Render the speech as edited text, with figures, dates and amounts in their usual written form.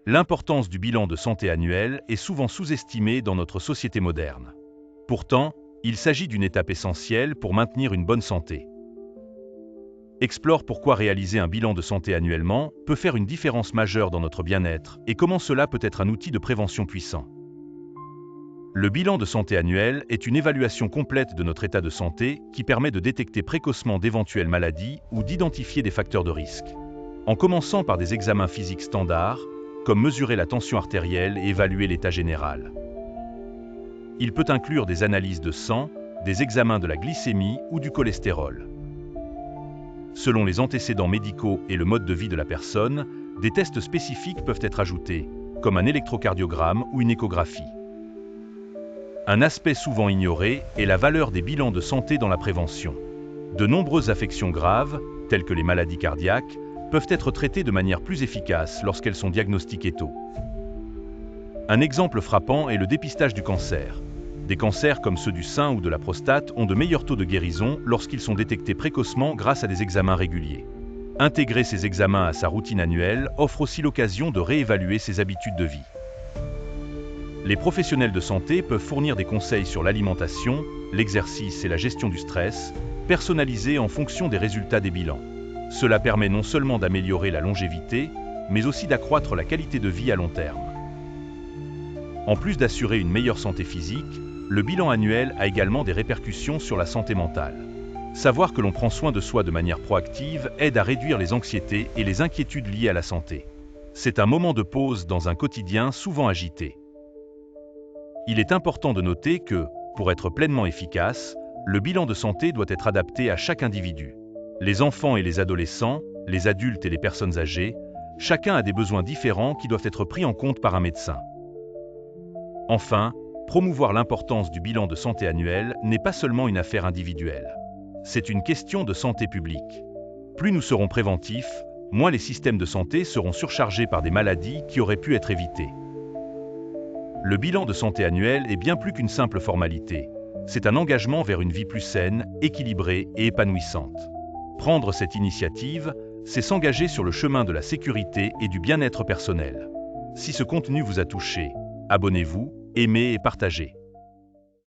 L'importance du bilan de santé annuel est souvent sous-estimée dans notre société moderne. Pourtant, il s'agit d'une étape essentielle pour maintenir une bonne santé. Explore pourquoi réaliser un bilan de santé annuellement peut faire une différence majeure dans notre bien-être et comment cela peut être un outil de prévention puissant. Le bilan de santé annuel est une évaluation complète de notre état de santé qui permet de détecter précocement d'éventuelles maladies ou d'identifier des facteurs de risque. En commençant par des examens physiques standards, comme mesurer la tension artérielle et évaluer l'état général. Il peut inclure des analyses de sang, des examens de la glycémie ou du cholestérol. Selon les antécédents médicaux et le mode de vie de la personne, des tests spécifiques peuvent être ajoutés, comme un électrocardiogramme ou une échographie. Un aspect souvent ignoré est la valeur des bilans de santé dans la prévention. De nombreuses affections graves, telles que les maladies cardiaques, peuvent être traitées de manière plus efficace lorsqu'elles sont diagnostiquées tôt. Un exemple frappant est le dépistage du cancer. Des cancers comme ceux du sein ou de la prostate ont de meilleurs taux de guérison lorsqu'ils sont détectés précocement grâce à des examens réguliers. Intégrer ces examens à sa routine annuelle offre aussi l'occasion de réévaluer ses habitudes de vie. Les professionnels de santé peuvent fournir des conseils sur l'alimentation, l'exercice et la gestion du stress, personnalisés en fonction des résultats des bilans. Cela permet non seulement d'améliorer la longévité, mais aussi d'accroître la qualité de vie à long terme. En plus d'assurer une meilleure santé physique, le bilan annuel a également des répercussions sur la santé mentale. Savoir que l'on prend soin de soi de manière proactive aide à réduire les anxiétés et les inquiétudes liées à la santé. C'est un moment de pause dans un quotidien souvent agité. Il est important de noter que, pour être pleinement efficace, le bilan de santé doit être adapté à chaque individu. Les enfants et les adolescents, les adultes et les personnes âgées, chacun a des besoins différents qui doivent être pris en compte par un médecin. Enfin, promouvoir l'importance du bilan de santé annuel n'est pas seulement une affaire individuelle. C'est une question de santé publique. Plus nous serons préventifs, moins les systèmes de santé seront surchargés par des maladies qui auraient pu être évitées. Le bilan de santé annuel est bien plus qu'une simple formalité. C'est un engagement vers une vie plus saine, équilibrée et épanouissante. Prendre cette initiative, c'est s'engager sur le chemin de la sécurité et du bien-être personnel. Si ce contenu vous a touché, abonnez-vous, aimez et partagez.